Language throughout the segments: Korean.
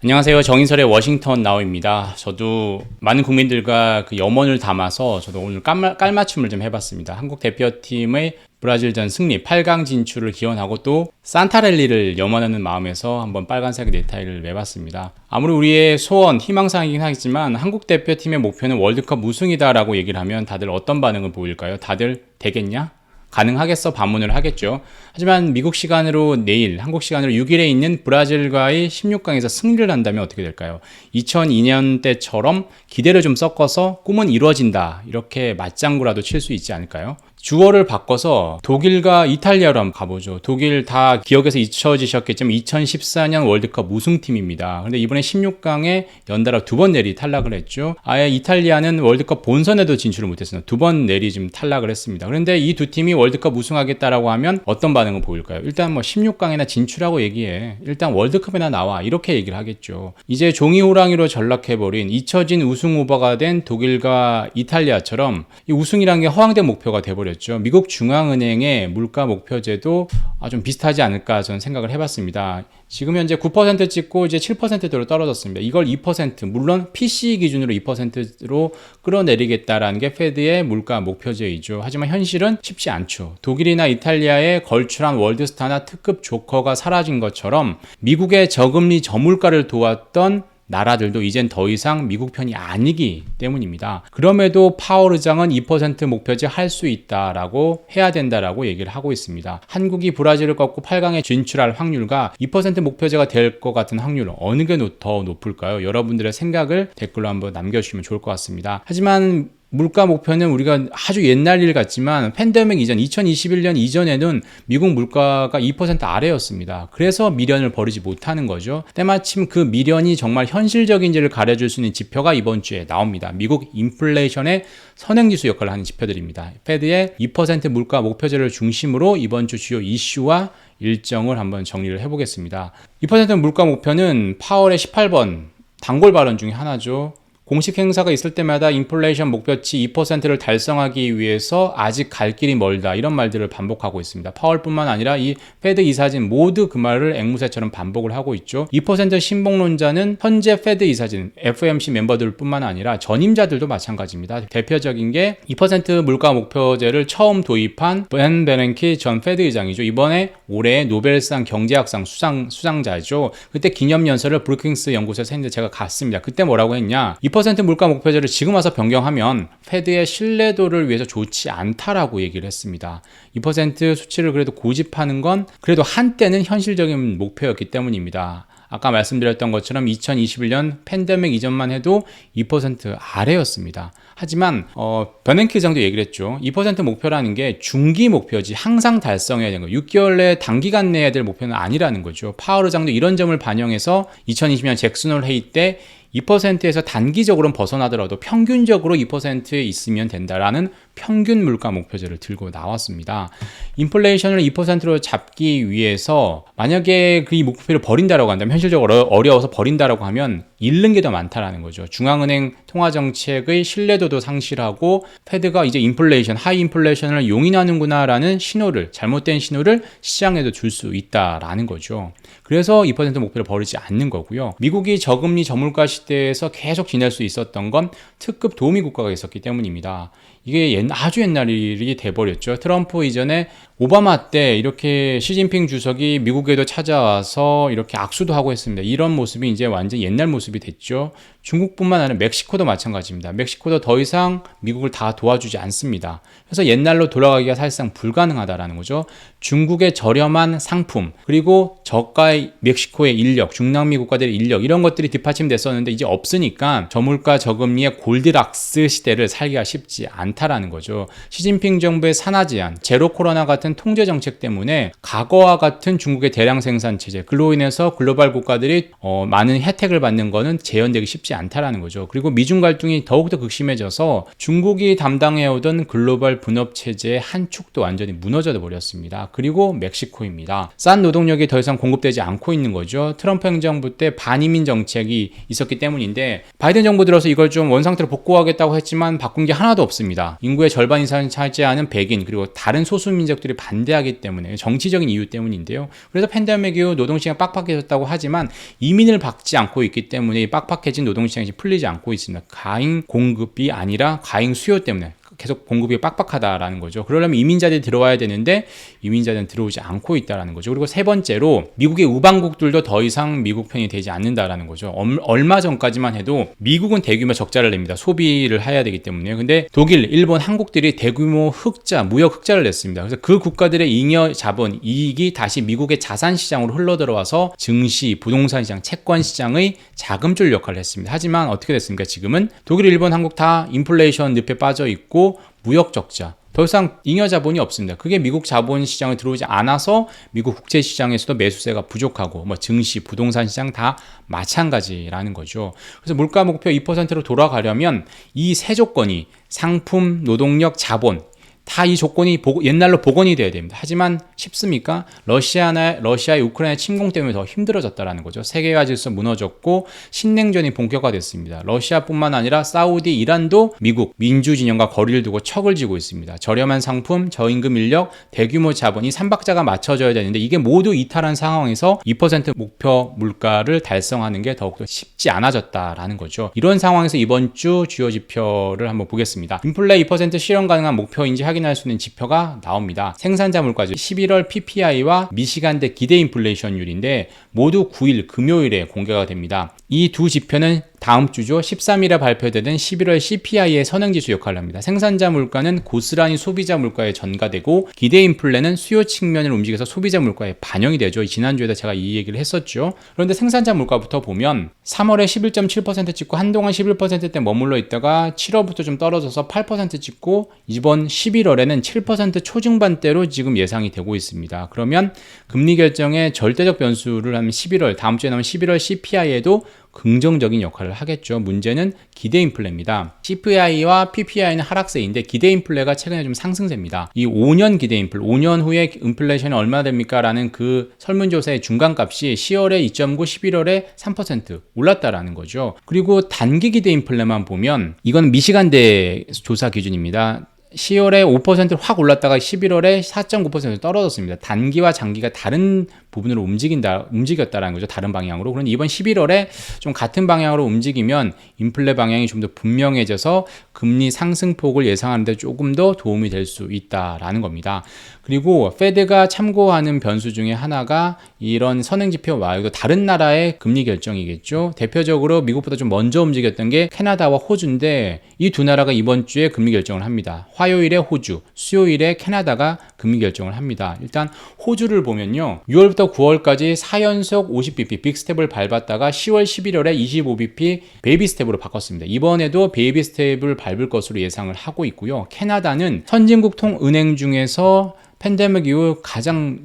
안녕하세요. 정인설의 워싱턴 나우입니다. 저도 많은 국민들과 그 염원을 담아서 저도 오늘 깔맞춤을 좀 해봤습니다. 한국 대표팀의 브라질전 승리, 8강 진출을 기원하고 또 산타랠리를 염원하는 마음에서 한번 빨간색 넥타이를 매봤습니다. 아무리 우리의 소원, 희망사항이긴 하겠지만 한국 대표팀의 목표는 월드컵 우승이다라고 얘기를 하면 다들 어떤 반응을 보일까요? 다들 되겠냐? 가능하겠어? 반문을 하겠죠. 하지만 미국 시간으로 내일, 한국 시간으로 6일에 있는 브라질과의 16강에서 승리를 한다면 어떻게 될까요? 2002년 때처럼 기대를 좀 섞어서 꿈은 이루어진다. 이렇게 맞장구라도 칠 수 있지 않을까요? 주어를 바꿔서 독일과 이탈리아로 한번 가보죠. 독일 다 기억에서 잊혀지셨겠지만 2014년 월드컵 우승팀입니다. 그런데 이번에 16강에 연달아 두 번 내리 탈락을 했죠. 아예 이탈리아는 월드컵 본선에도 진출을 못했습니다. 두 번 내리 지금 탈락을 했습니다. 그런데 이 두 팀이 월드컵 우승하겠다라고 하면 어떤 반응을 보일까요? 일단 16강에나 진출하고 얘기해. 일단 월드컵에나 나와. 이렇게 얘기를 하겠죠. 이제 종이호랑이로 전락해버린 잊혀진 우승 후보가 된 독일과 이탈리아처럼 이 우승이란 게 허황된 목표가 돼버렸죠. 미국 중앙은행의 물가 목표제도 좀 비슷하지 않을까 저는 생각을 해봤습니다. 지금 현재 9% 찍고 이제 7%대로 떨어졌습니다. 이걸 2%, 물론 PC 기준으로 2%로 끌어내리겠다라는 게 페드의 물가 목표제이죠. 하지만 현실은 쉽지 않죠. 독일이나 이탈리아의 걸출한 월드스타나 특급 조커가 사라진 것처럼 미국의 저금리 저물가를 도왔던 나라들도 이젠 더 이상 미국 편이 아니기 때문입니다. 그럼에도 파월 의장은 2% 목표제 할 수 있다라고 해야 된다라고 얘기를 하고 있습니다. 한국이 브라질을 꺾고 8강에 진출할 확률과 2% 목표제가 될 것 같은 확률 어느 게 더 높을까요? 여러분들의 생각을 댓글로 한번 남겨주시면 좋을 것 같습니다. 하지만 물가 목표는 우리가 아주 옛날 일 같지만 팬데믹 이전 2021년 이전에는 미국 물가가 2% 아래였습니다. 그래서 미련을 버리지 못하는 거죠. 때마침 그 미련이 정말 현실적인지를 가려줄 수 있는 지표가 이번 주에 나옵니다. 미국 인플레이션의 선행지수 역할을 하는 지표들입니다. 페드의 2% 물가 목표제를 중심으로 이번 주 주요 이슈와 일정을 한번 정리를 해보겠습니다. 2% 물가 목표는 파월의 18번 단골 발언 중에 하나죠. 공식 행사가 있을 때마다 인플레이션 목표치 2%를 달성하기 위해서 아직 갈 길이 멀다 이런 말들을 반복하고 있습니다. 파월뿐만 아니라 이 페드 이사진 모두 그 말을 앵무새처럼 반복을 하고 있죠. 2% 신봉론자는 현재 페드 이사진 FOMC 멤버들뿐만 아니라 전임자들도 마찬가지입니다. 대표적인 게 2% 물가 목표제를 처음 도입한 벤 베렌키 전 페드 의장이죠. 이번에 올해 노벨상 경제학상 수상자죠. 그때 기념연설을 브루킹스 연구소에서 했는데 제가 갔습니다. 그때 뭐라고 했냐? 2% 물가 목표제를 지금 와서 변경하면 페드의 신뢰도를 위해서 좋지 않다라고 얘기를 했습니다. 2% 수치를 그래도 고집하는 건 그래도 한때는 현실적인 목표였기 때문입니다. 아까 말씀드렸던 것처럼 2021년 팬데믹 이전만 해도 2% 아래였습니다. 하지만 베렌키 의장도 얘기를 했죠. 2% 목표라는 게 중기 목표지 항상 달성해야 되는 거예요. 6개월 내 단기간 내야 될 목표는 아니라는 거죠. 파월 의장도 이런 점을 반영해서 2020년 잭슨홀 회의 때 2%에서 단기적으로는 벗어나더라도 평균적으로 2%에 있으면 된다라는 평균 물가 목표제를 들고 나왔습니다. 인플레이션을 2%로 잡기 위해서 만약에 그 목표를 버린다라고 한다면 현실적으로 어려워서 버린다라고 하면 잃는 게 더 많다라는 거죠. 중앙은행 통화정책의 신뢰도도 상실하고 페드가 이제 하이 인플레이션을 용인하는구나라는 신호를 잘못된 신호를 시장에도 줄 수 있다라는 거죠. 그래서 2% 목표를 버리지 않는 거고요. 미국이 저금리 저물가 시대에서 계속 지낼 수 있었던 건 특급 도우미 국가가 있었기 때문입니다. 이게 아주 옛날 일이 돼버렸죠. 트럼프 이전에 오바마 때 이렇게 시진핑 주석이 미국에도 찾아와서 이렇게 악수도 하고 했습니다. 이런 모습이 이제 완전 옛날 모습이 됐죠. 중국뿐만 아니라 멕시코도 마찬가지입니다. 멕시코도 더 이상 미국을 다 도와주지 않습니다. 그래서 옛날로 돌아가기가 사실상 불가능하다라는 거죠. 중국의 저렴한 상품 그리고 저가의 멕시코의 인력, 중남미 국가들의 인력 이런 것들이 뒷받침됐었는데 이제 없으니까 저물가 저금리의 골디락스 시대를 살기가 쉽지 않다라는 거죠. 시진핑 정부의 산하 제한, 제로 코로나 같은 통제 정책 때문에 과거와 같은 중국의 대량 생산 체제, 그로 인해서 글로벌 국가들이 많은 혜택을 받는 거는 재현되기 쉽지 않다라는 거죠. 그리고 미중 갈등이 더욱더 극심해져서 중국이 담당해오던 글로벌 분업 체제의 한 축도 완전히 무너져 버렸습니다. 그리고 멕시코입니다. 싼 노동력이 더 이상 공급되지 않고 있는 거죠. 트럼프 행정부 때 반이민 정책이 있었기 때문인데 바이든 정부 들어서 이걸 좀 원상태로 복구하겠다고 했지만 바꾼 게 하나도 없습니다. 인구의 절반 이상을 차지하는 백인 그리고 다른 소수민족들이 반대하기 때문에 정치적인 이유 때문인데요. 그래서 팬데믹 이후 노동시장이 빡빡해졌다고 하지만 이민을 받지 않고 있기 때문에 빡빡해진 노동시장이 풀리지 않고 있습니다. 과잉 공급이 아니라 과잉 수요 때문에 계속 공급이 빡빡하다라는 거죠. 그러려면 이민자들이 들어와야 되는데 이민자들은 들어오지 않고 있다라는 거죠. 그리고 세 번째로 미국의 우방국들도 더 이상 미국 편이 되지 않는다라는 거죠. 얼마 전까지만 해도 미국은 대규모 적자를 냅니다. 소비를 해야 되기 때문에. 근데 독일, 일본, 한국들이 대규모 흑자, 무역 흑자를 냈습니다. 그래서 그 국가들의 잉여 자본, 이익이 다시 미국의 자산 시장으로 흘러들어와서 증시, 부동산 시장, 채권 시장의 자금줄 역할을 했습니다. 하지만 어떻게 됐습니까? 지금은 독일, 일본, 한국 다 인플레이션 늪에 빠져 있고 무역 적자, 더 이상 잉여 자본이 없습니다. 그게 미국 자본 시장에 들어오지 않아서 미국 국채 시장에서도 매수세가 부족하고 증시, 부동산 시장 다 마찬가지라는 거죠. 그래서 물가 목표 2%로 돌아가려면 이 세 조건이 상품, 노동력, 자본 다 이 조건이 옛날로 복원이 돼야 됩니다. 하지만 쉽습니까? 러시아의 우크라이나 침공 때문에 더 힘들어졌다는 거죠. 세계화 질서 무너졌고 신냉전이 본격화됐습니다. 러시아뿐만 아니라 사우디, 이란도 미국 민주 진영과 거리를 두고 척을 지고 있습니다. 저렴한 상품, 저임금 인력, 대규모 자본, 이 삼박자가 맞춰져야 되는데 이게 모두 이탈한 상황에서 2% 목표 물가를 달성하는 게 더욱더 쉽지 않아졌다라는 거죠. 이런 상황에서 이번 주 주요 지표를 한번 보겠습니다. 인플레 2% 실현 가능한 목표인지 확인할 수 있는 지표가 나옵니다. 생산자 물가죠. 11월 PPI와 미시간대 기대 인플레이션율인데 모두 9일 금요일에 공개가 됩니다. 이 두 지표는 다음 주죠. 13일에 발표되는 11월 CPI의 선행지수 역할을 합니다. 생산자 물가는 고스란히 소비자 물가에 전가되고 기대 인플레는 수요 측면을 움직여서 소비자 물가에 반영이 되죠. 지난주에도 제가 이 얘기를 했었죠. 그런데 생산자 물가부터 보면 3월에 11.7% 찍고 한동안 11%대 머물러 있다가 7월부터 좀 떨어져서 8% 찍고 이번 11월에는 7% 초중반대로 지금 예상이 되고 있습니다. 그러면 금리 결정의 절대적 변수를 하면 11월, 다음 주에 나오는 11월 CPI에도 긍정적인 역할을 하겠죠. 문제는 기대 인플레입니다. CPI와 PPI는 하락세인데 기대 인플레가 최근에 좀 상승세입니다. 이 5년 기대 인플레, 5년 후에 인플레이션이 얼마나 됩니까? 라는 그 설문조사의 중간값이 10월에 2.9, 11월에 3% 올랐다라는 거죠. 그리고 단기 기대 인플레만 보면 이건 미시간대 조사 기준입니다. 10월에 5% 확 올랐다가 11월에 4.9% 떨어졌습니다. 단기와 장기가 다른 부분으로 움직였다라는 거죠. 다른 방향으로. 그런데 이번 11월에 좀 같은 방향으로 움직이면 인플레 방향이 좀 더 분명해져서 금리 상승폭을 예상하는데 조금 더 도움이 될 수 있다라는 겁니다. 그리고 페드가 참고하는 변수 중에 하나가 이런 선행지표 말고 다른 나라의 금리 결정이겠죠. 대표적으로 미국보다 좀 먼저 움직였던 게 캐나다와 호주인데 이 두 나라가 이번 주에 금리 결정을 합니다. 화요일에 호주, 수요일에 캐나다가 금리 결정을 합니다. 일단 호주를 보면요. 6월부터 9월까지 4연속 50bp 빅스텝을 밟았다가 10월, 11월에 25bp 베이비 스텝으로 바꿨습니다. 이번에도 베이비 스텝을 밟을 것으로 예상을 하고 있고요. 캐나다는 선진국 통은행 중에서 팬데믹 이후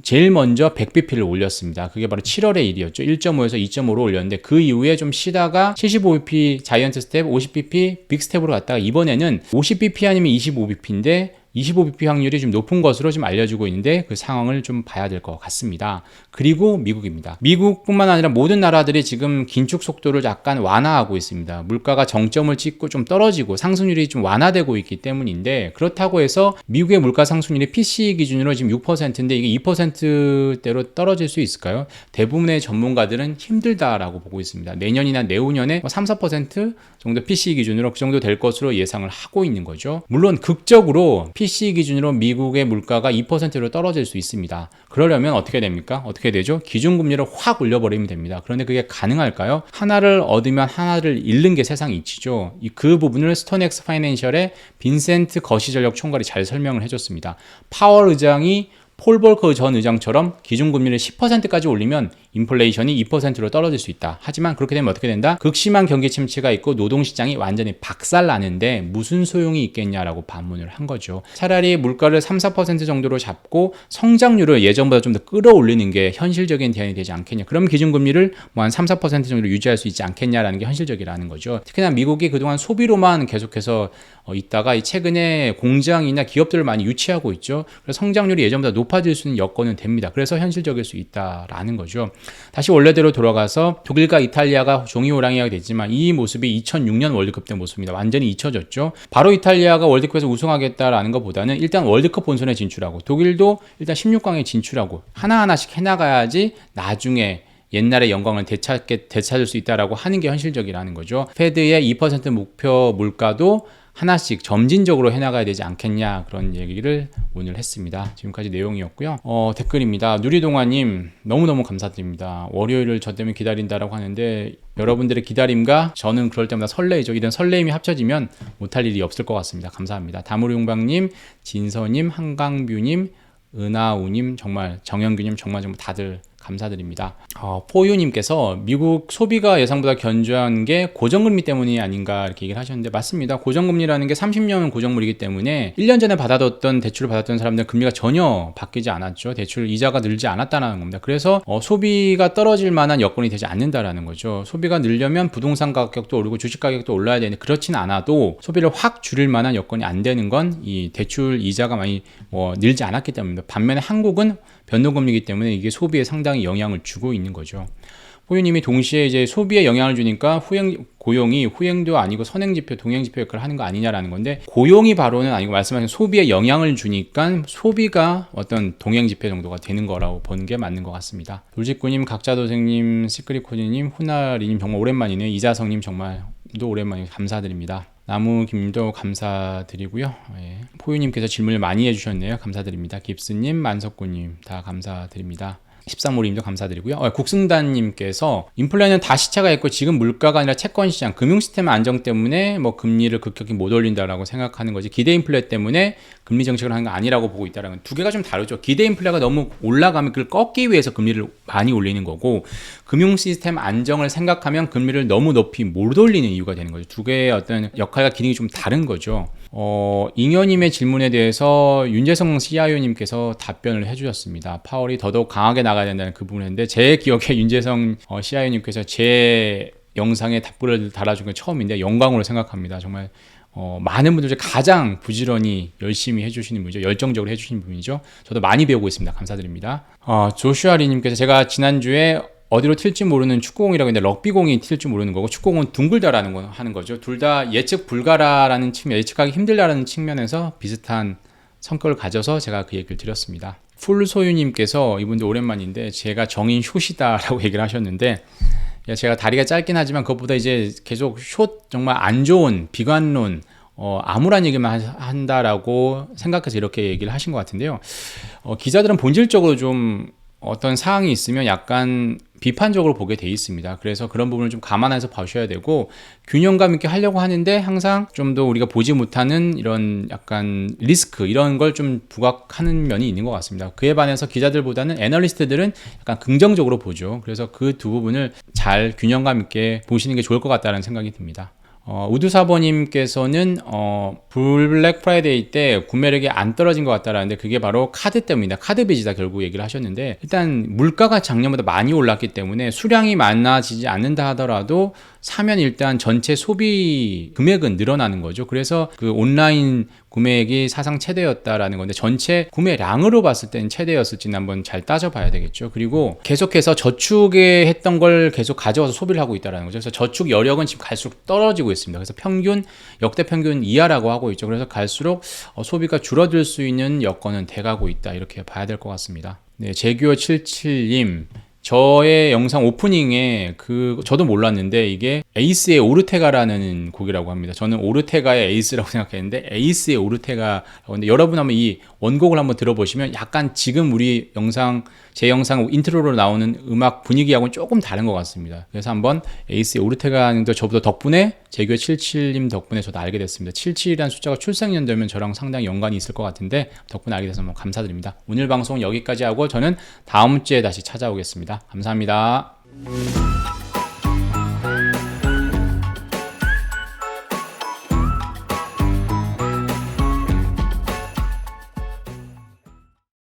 제일 먼저 100bp를 올렸습니다. 그게 바로 7월의 일이었죠. 1.5에서 2.5로 올렸는데 그 이후에 좀 쉬다가 75bp 자이언트 스텝, 50bp 빅 스텝으로 갔다가 이번에는 50bp 아니면 25bp인데 25bp 확률이 좀 높은 것으로 좀 알려지고 있는데 그 상황을 좀 봐야 될 것 같습니다. 그리고 미국입니다. 미국뿐만 아니라 모든 나라들이 지금 긴축 속도를 약간 완화하고 있습니다. 물가가 정점을 찍고 좀 떨어지고 상승률이 좀 완화되고 있기 때문인데 그렇다고 해서 미국의 물가 상승률이 PCE 기준으로 지금 6%인데 이게 2%대로 떨어질 수 있을까요? 대부분의 전문가들은 힘들다라고 보고 있습니다. 내년이나 내후년에 3, 4% 정도 PCE 기준으로 그 정도 될 것으로 예상을 하고 있는 거죠. 물론 극적으로 PCE 기준으로 미국의 물가가 2%로 떨어질 수 있습니다. 그러려면 어떻게 됩니까? 어떻게 되죠? 기준금리를 확 올려버리면 됩니다. 그런데 그게 가능할까요? 하나를 얻으면 하나를 잃는 게 세상 이치죠. 그 부분을 스톤엑스 파이낸셜의 빈센트 거시전력 총괄이 잘 설명을 해줬습니다. 파월 의장이 폴 볼커 전 의장처럼 기준금리를 10%까지 올리면 인플레이션이 2%로 떨어질 수 있다. 하지만 그렇게 되면 어떻게 된다? 극심한 경기 침체가 있고 노동시장이 완전히 박살나는데 무슨 소용이 있겠냐라고 반문을 한 거죠. 차라리 물가를 3, 4% 정도로 잡고 성장률을 예전보다 좀 더 끌어올리는 게 현실적인 대안이 되지 않겠냐. 그럼 기준금리를 한 3, 4% 정도로 유지할 수 있지 않겠냐라는 게 현실적이라는 거죠. 특히나 미국이 그동안 소비로만 계속해서 있다가 최근에 공장이나 기업들을 많이 유치하고 있죠. 그래서 성장률이 예전보다 높아질 수 있는 여건은 됩니다. 그래서 현실적일 수 있다라는 거죠. 다시 원래대로 돌아가서 독일과 이탈리아가 종이 호랑이가 됐지만 이 모습이 2006년 월드컵 때 모습입니다. 완전히 잊혀졌죠. 바로 이탈리아가 월드컵에서 우승하겠다라는 것보다는 일단 월드컵 본선에 진출하고 독일도 일단 16강에 진출하고 하나하나씩 해나가야지 나중에 옛날의 영광을 되찾을 수 있다라고 하는 게 현실적이라는 거죠. 페드의 2% 목표 물가도 하나씩 점진적으로 해나가야 되지 않겠냐, 그런 얘기를 오늘 했습니다. 지금까지 내용이었고요. 댓글입니다. 누리동아님 너무너무 감사드립니다. 월요일을 저 때문에 기다린다라고 하는데 여러분들의 기다림과 저는 그럴 때마다 설레이죠. 이런 설레임이 합쳐지면 못할 일이 없을 것 같습니다. 감사합니다. 다무리용방님, 진서님, 한강뷰님, 은하우님, 정말 정영규님, 정말 다들 감사드립니다. 포유님께서 미국 소비가 예상보다 견조한 게 고정금리 때문이 아닌가 이렇게 얘기를 하셨는데 맞습니다. 고정금리라는 게 30년 고정물이기 때문에 1년 전에 받아뒀던 대출을 받았던 사람들은 금리가 전혀 바뀌지 않았죠. 대출 이자가 늘지 않았다는 겁니다. 그래서 소비가 떨어질 만한 여건이 되지 않는다라는 거죠. 소비가 늘려면 부동산 가격도 오르고 주식 가격도 올라야 되는데 그렇진 않아도 소비를 확 줄일 만한 여건이 안 되는 건 이 대출 이자가 많이 늘지 않았기 때문입니다. 반면에 한국은 변동금리이기 때문에 이게 소비에 상당히 영향을 주고 있는 거죠. 호유님이 동시에 이제 소비에 영향을 주니까 고용이 후행도 아니고 선행지표, 동행지표 역할을 하는 거 아니냐라는 건데 고용이 바로는 아니고 말씀하신 소비에 영향을 주니까 소비가 어떤 동행지표 정도가 되는 거라고 보는 게 맞는 것 같습니다. 돌직구님, 각자도생님, 시크릿코디님, 후나리님 정말 오랜만이네요. 이자성님 정말도 오랜만이에요. 감사드립니다. 나무김도 감사드리고요. 예. 포유님께서 질문을 많이 해주셨네요. 감사드립니다. 깁스님, 만석구님 다 감사드립니다. 13호님도 감사드리고요. 국승단님께서 인플레는 다 시차가 있고 지금 물가가 아니라 채권시장, 금융시스템 안정 때문에 금리를 급격히 못 올린다라고 생각하는 거지 기대 인플레 때문에 금리 정책을 하는 거 아니라고 보고 있다라는 두 개가 좀 다르죠. 기대 인플레가 너무 올라가면 그걸 꺾기 위해서 금리를 많이 올리는 거고 금융시스템 안정을 생각하면 금리를 너무 높이 못 올리는 이유가 되는 거죠. 두 개의 어떤 역할과 기능이 좀 다른 거죠. 잉여님의 질문에 대해서 윤재성 CIO님께서 답변을 해주셨습니다. 파월이 더더욱 강하게 나가야 된다는 그 부분인데 제 기억에 윤재성 CIO님께서 제 영상에 답글을 달아준 건 처음인데 영광으로 생각합니다. 정말 많은 분들 중에 가장 부지런히 열심히 해주시는 분이죠. 열정적으로 해주시는 분이죠. 저도 많이 배우고 있습니다. 감사드립니다. 조슈아리님께서 제가 지난주에 어디로 튈지 모르는 축구공이라고 했는데 럭비공이 튈지 모르는 거고 축구공은 둥글다라는 거 하는 거죠. 둘 다 예측 불가라는 측면, 예측하기 힘들다라는 측면에서 비슷한 성격을 가져서 제가 그 얘기를 드렸습니다. 풀소유님께서 이분도 오랜만인데 제가 정인 숏이다라고 얘기를 하셨는데 제가 다리가 짧긴 하지만 그것보다 이제 계속 숏 정말 안 좋은 비관론 암울한 얘기만 한다라고 생각해서 이렇게 얘기를 하신 것 같은데요. 기자들은 본질적으로 좀 어떤 사항이 있으면 약간 비판적으로 보게 돼 있습니다. 그래서 그런 부분을 좀 감안해서 봐주셔야 되고 균형감 있게 하려고 하는데 항상 좀 더 우리가 보지 못하는 이런 약간 리스크 이런 걸 좀 부각하는 면이 있는 것 같습니다. 그에 반해서 기자들보다는 애널리스트들은 약간 긍정적으로 보죠. 그래서 그 두 부분을 잘 균형감 있게 보시는 게 좋을 것 같다는 생각이 듭니다. 우두사버님께서는 블랙 프라이데이 때 구매력이 안 떨어진 것 같다라는데 그게 바로 카드 때문이다. 카드 빚이다 결국 얘기를 하셨는데 일단 물가가 작년보다 많이 올랐기 때문에 수량이 많아지지 않는다 하더라도 사면 일단 전체 소비 금액은 늘어나는 거죠. 그래서 그 온라인 구매액이 사상 최대였다라는 건데 전체 구매량으로 봤을 때는 최대였을지는 한번 잘 따져봐야 되겠죠. 그리고 계속해서 저축에 했던 걸 계속 가져와서 소비를 하고 있다는 거죠. 그래서 저축 여력은 지금 갈수록 떨어지고 있습니다. 그래서 역대 평균 이하라고 하고 있죠. 그래서 갈수록 소비가 줄어들 수 있는 여건은 돼가고 있다. 이렇게 봐야 될 것 같습니다. 네, 제규어77님. 저의 영상 오프닝에 저도 몰랐는데 이게 에이스의 오르테가라는 곡이라고 합니다. 저는 오르테가의 에이스라고 생각했는데 에이스의 오르테가라고 하는데 여러분 한번 이 원곡을 한번 들어보시면 약간 지금 우리 제 영상 인트로로 나오는 음악 분위기하고는 조금 다른 것 같습니다. 그래서 한번 에이스의 오르테가님도 저보다 덕분에 제규어77님 덕분에 저도 알게 됐습니다. 77이라는 숫자가 출생연도면 저랑 상당히 연관이 있을 것 같은데 덕분에 알게 돼서 너무 감사드립니다. 오늘 방송 여기까지 하고 저는 다음 주에 다시 찾아오겠습니다. 감사합니다.